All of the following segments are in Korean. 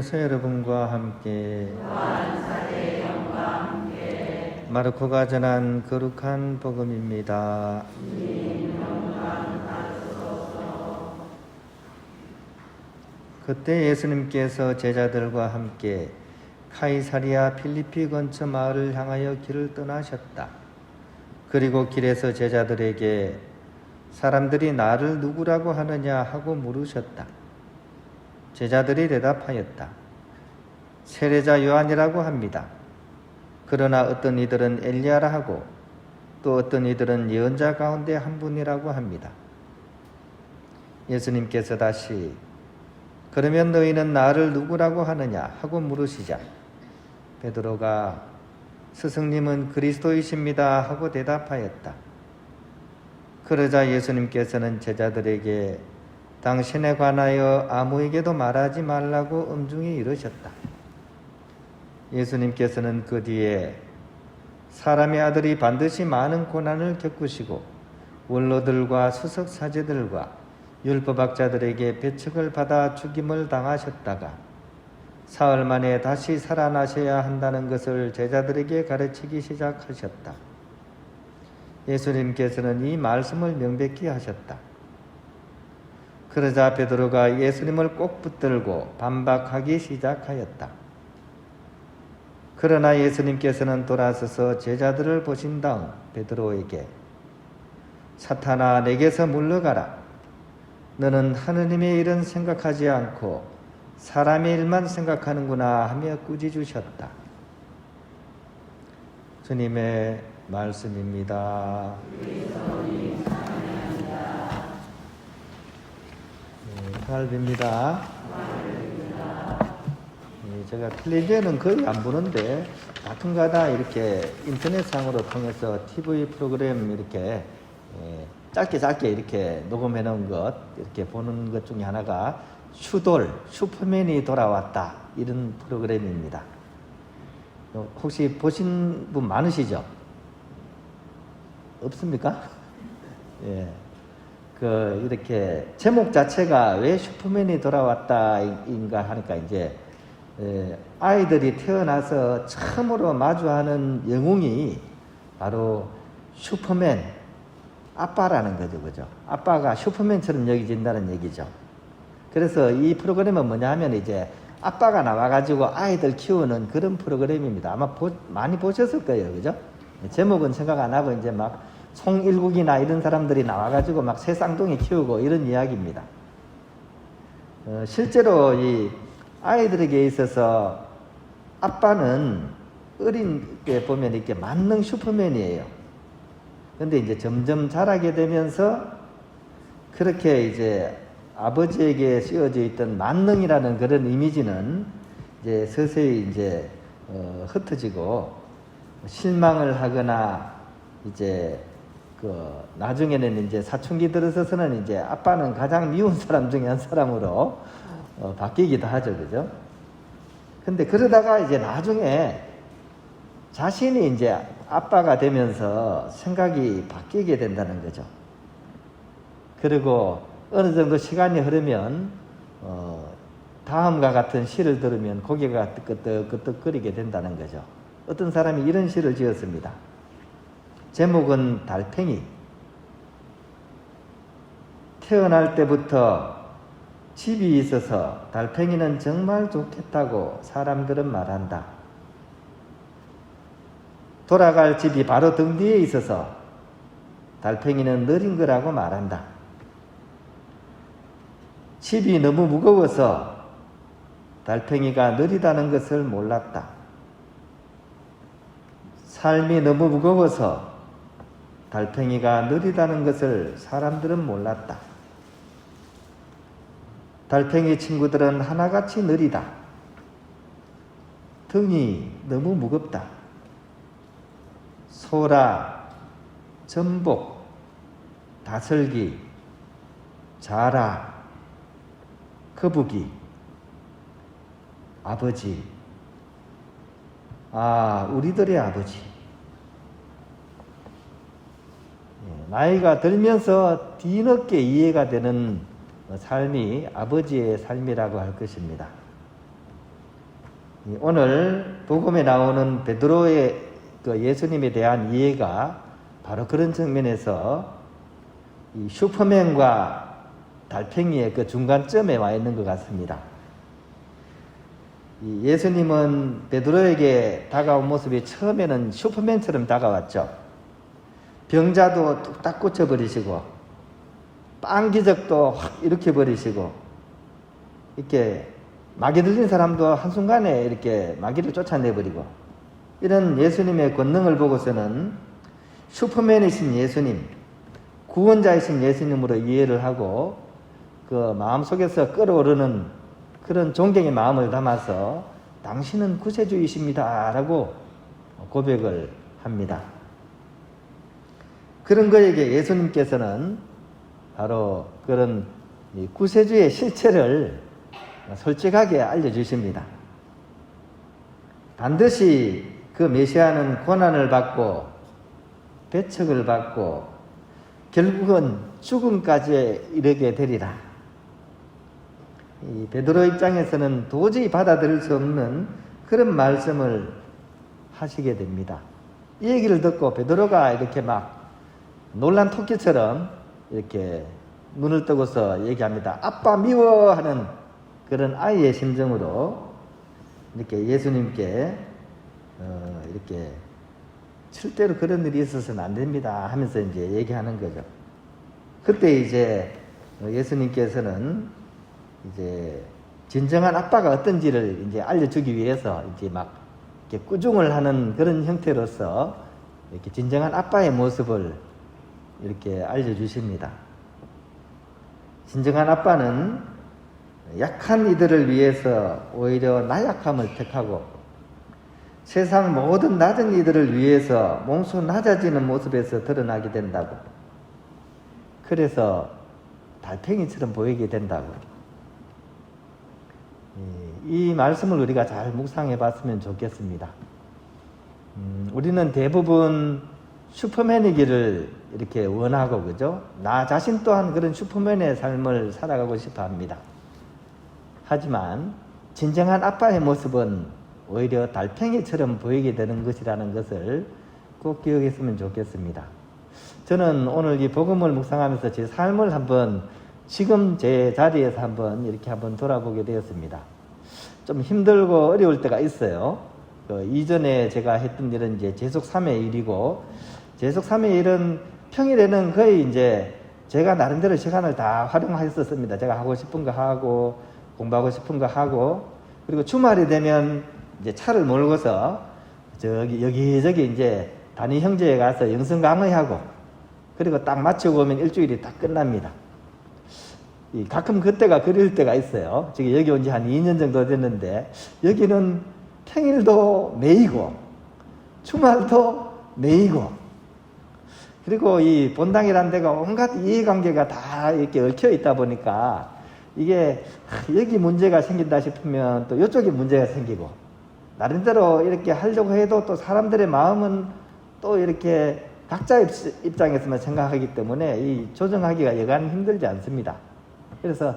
주님께서 여러분과 함께 마르코가 전한 거룩한 복음입니다. 그때 예수님께서 제자들과 함께 카이사리아 필리피 근처 마을을 향하여 길을 떠나셨다. 그리고 길에서 제자들에게 사람들이 나를 누구라고 하느냐 하고 물으셨다. 제자들이 대답하였다. 세례자 요한이라고 합니다. 그러나 어떤 이들은 엘리야라 하고 또 어떤 이들은 예언자 가운데 한 분이라고 합니다. 예수님께서 다시 그러면 너희는 나를 누구라고 하느냐 하고 물으시자 베드로가 스승님은 그리스도이십니다 하고 대답하였다. 그러자 예수님께서는 제자들에게 당신에 관하여 아무에게도 말하지 말라고 엄중히 이르셨다. 예수님께서는 그 뒤에 사람의 아들이 반드시 많은 고난을 겪으시고 원로들과 수석사제들과 율법학자들에게 배척을 받아 죽임을 당하셨다가 사흘 만에 다시 살아나셔야 한다는 것을 제자들에게 가르치기 시작하셨다. 예수님께서는 이 말씀을 명백히 하셨다. 그러자 베드로가 예수님을 꼭 붙들고 반박하기 시작하였다. 그러나 예수님께서는 돌아서서 제자들을 보신 다음 베드로에게 사탄아 내게서 물러가라. 너는 하느님의 일은 생각하지 않고 사람의 일만 생각하는구나 하며 꾸짖으셨다. 주님의 말씀입니다. 할비입니다. 제가 텔레비전은 거의 안 보는데 가끔가다 이렇게 인터넷상으로 통해서 TV 프로그램 이렇게 짧게 이렇게 녹음해 놓은 것 이렇게 보는 것 중에 하나가 슈퍼맨이 돌아왔다 이런 프로그램입니다. 혹시 보신 분 많으시죠? 없습니까? 예. 이렇게 제목 자체가 왜 슈퍼맨이 돌아왔다인가 하니까 이제 아이들이 태어나서 처음으로 마주하는 영웅이 바로 슈퍼맨 아빠라는 거죠, 그죠? 아빠가 슈퍼맨처럼 여겨진다는 얘기죠. 그래서 이 프로그램은 뭐냐 하면 이제 아빠가 나와가지고 아이들 키우는 그런 프로그램입니다. 아마 많이 보셨을 거예요, 그죠? 제목은 생각 안 하고 이제 막 송일국이나 이런 사람들이 나와가지고 막 새 쌍둥이 키우고 이런 이야기입니다. 실제로 이 아이들에게 있어서 아빠는 어린 게 보면 이렇게 만능 슈퍼맨이에요. 근데 이제 점점 자라게 되면서 그렇게 이제 아버지에게 씌워져 있던 만능이라는 그런 이미지는 이제 서서히 이제 흩어지고 실망을 하거나 이제 나중에는 이제 사춘기 들어서서는 이제 아빠는 가장 미운 사람 중에 한 사람으로 바뀌기도 하죠, 그죠? 근데 그러다가 이제 나중에 자신이 이제 아빠가 되면서 생각이 바뀌게 된다는 거죠. 그리고 어느 정도 시간이 흐르면 다음과 같은 시를 들으면 고개가 끄덕끄덕거리게 된다는 거죠. 어떤 사람이 이런 시를 지었습니다. 제목은 달팽이. 태어날 때부터 집이 있어서 달팽이는 정말 좋겠다고 사람들은 말한다. 돌아갈 집이 바로 등 뒤에 있어서 달팽이는 느린 거라고 말한다. 집이 너무 무거워서 달팽이가 느리다는 것을 몰랐다. 삶이 너무 무거워서 달팽이가 느리다는 것을 사람들은 몰랐다. 달팽이 친구들은 하나같이 느리다. 등이 너무 무겁다. 소라, 전복, 다슬기, 자라, 거북이, 아버지. 우리들의 아버지. 나이가 들면서 뒤늦게 이해가 되는 삶이 아버지의 삶이라고 할 것입니다. 오늘 복음에 나오는 베드로의 그 예수님에 대한 이해가 바로 그런 측면에서 이 슈퍼맨과 달팽이의 그 중간점에 와 있는 것 같습니다. 이 예수님은 베드로에게 다가온 모습이 처음에는 슈퍼맨처럼 다가왔죠. 병자도 뚝딱 고쳐버리시고 빵 기적도 확 일으켜버리시고 이렇게 마귀 들린 사람도 한순간에 이렇게 마귀를 쫓아내버리고 이런 예수님의 권능을 보고서는 슈퍼맨이신 예수님, 구원자이신 예수님으로 이해를 하고 그 마음속에서 끓어오르는 그런 존경의 마음을 담아서 당신은 구세주이십니다 라고 고백을 합니다. 그런 그에게 예수님께서는 바로 그런 구세주의 실체를 솔직하게 알려주십니다. 반드시 그 메시아는 고난을 받고 배척을 받고 결국은 죽음까지 이르게 되리라. 이 베드로 입장에서는 도저히 받아들일 수 없는 그런 말씀을 하시게 됩니다. 이 얘기를 듣고 베드로가 이렇게 막 놀란 토끼처럼 이렇게 눈을 뜨고서 얘기합니다. 아빠 미워 하는 그런 아이의 심정으로 이렇게 예수님께 이렇게 절대로 그런 일이 있어서는 안 됩니다 하면서 이제 얘기하는 거죠. 그때 이제 예수님께서는 이제 진정한 아빠가 어떤지를 이제 알려주기 위해서 이제 막 이렇게 꾸중을 하는 그런 형태로서 이렇게 진정한 아빠의 모습을 이렇게 알려주십니다. 진정한 아빠는 약한 이들을 위해서 오히려 나약함을 택하고 세상 모든 낮은 이들을 위해서 몸소 낮아지는 모습에서 드러나게 된다고. 그래서 달팽이처럼 보이게 된다고. 이 말씀을 우리가 잘 묵상해 봤으면 좋겠습니다. 우리는 대부분 슈퍼맨이기를 이렇게 원하고, 그죠? 나 자신 또한 그런 슈퍼맨의 삶을 살아가고 싶어 합니다. 하지만 진정한 아빠의 모습은 오히려 달팽이처럼 보이게 되는 것이라는 것을 꼭 기억했으면 좋겠습니다. 저는 오늘 이 복음을 묵상하면서 제 삶을 한번 지금 제 자리에서 이렇게 한번 돌아보게 되었습니다. 좀 힘들고 어려울 때가 있어요. 이전에 제가 했던 일은 이제 제속 3의 일이고, 제속 3의 일은 평일에는 거의 이제 제가 나름대로 시간을 다 활용했었습니다. 제가 하고 싶은 거 하고, 공부하고 싶은 거 하고, 그리고 주말이 되면 이제 차를 몰고서 여기저기 이제 단위 형제에 가서 영성 강의하고, 그리고 딱 마치고 오면 일주일이 딱 끝납니다. 가끔 그때가 그릴 때가 있어요. 지금 여기 온 지 한 2년 정도 됐는데, 여기는 평일도 매이고, 주말도 매이고, 그리고 이 본당이라는 데가 온갖 이해관계가 다 이렇게 얽혀 있다 보니까, 이게 여기 문제가 생긴다 싶으면 또 이쪽에 문제가 생기고, 나름대로 이렇게 하려고 해도 또 사람들의 마음은 또 이렇게 각자 입장에서만 생각하기 때문에 이 조정하기가 여간 힘들지 않습니다. 그래서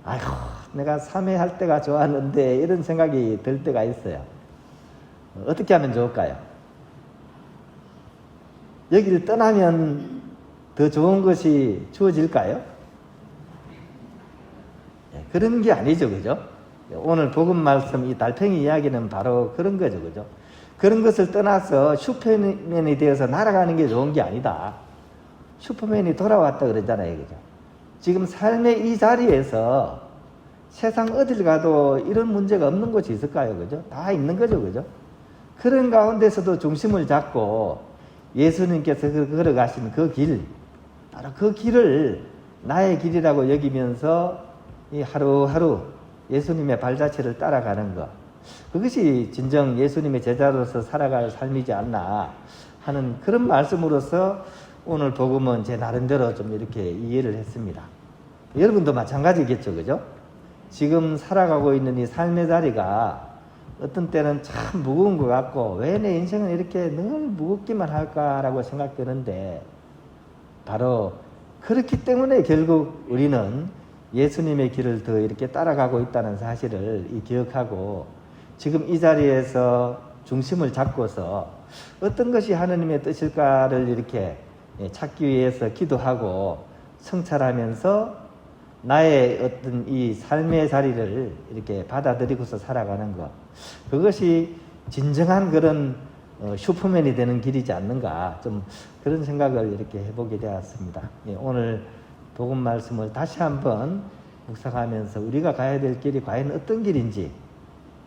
아이고 내가 3회 할 때가 좋았는데 이런 생각이 들 때가 있어요. 어떻게 하면 좋을까요? 여기를 떠나면 더 좋은 것이 주어질까요? 그런 게 아니죠, 그죠? 오늘 복음 말씀 이 달팽이 이야기는 바로 그런 거죠, 그죠? 그런 것을 떠나서 슈퍼맨이 되어서 날아가는 게 좋은 게 아니다. 슈퍼맨이 돌아왔다 그러잖아요, 그죠? 지금 삶의 이 자리에서 세상 어딜 가도 이런 문제가 없는 곳이 있을까요, 그죠? 다 있는 거죠, 그죠? 그런 가운데서도 중심을 잡고 예수님께서 걸어가신 그 길, 바로 그 길을 나의 길이라고 여기면서 이 하루하루 예수님의 발자취를 따라가는 것, 그것이 진정 예수님의 제자로서 살아갈 삶이지 않나 하는 그런 말씀으로서 오늘 복음은 제 나름대로 좀 이렇게 이해를 했습니다. 여러분도 마찬가지겠죠, 그죠? 지금 살아가고 있는 이 삶의 자리가 어떤 때는 참 무거운 것 같고, 왜 내 인생은 이렇게 늘 무겁기만 할까라고 생각되는데, 바로 그렇기 때문에 결국 우리는 예수님의 길을 더 이렇게 따라가고 있다는 사실을 기억하고, 지금 이 자리에서 중심을 잡고서 어떤 것이 하느님의 뜻일까를 이렇게 찾기 위해서 기도하고 성찰하면서 나의 어떤 이 삶의 자리를 이렇게 받아들이고서 살아가는 것, 그것이 진정한 그런 슈퍼맨이 되는 길이지 않는가, 좀 그런 생각을 이렇게 해보게 되었습니다. 오늘 복음 말씀을 다시 한번 묵상하면서 우리가 가야 될 길이 과연 어떤 길인지,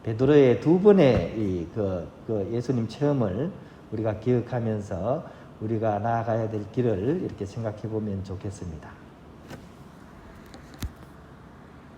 베드로의 두 번의 그 예수님 체험을 우리가 기억하면서 우리가 나아가야 될 길을 이렇게 생각해 보면 좋겠습니다.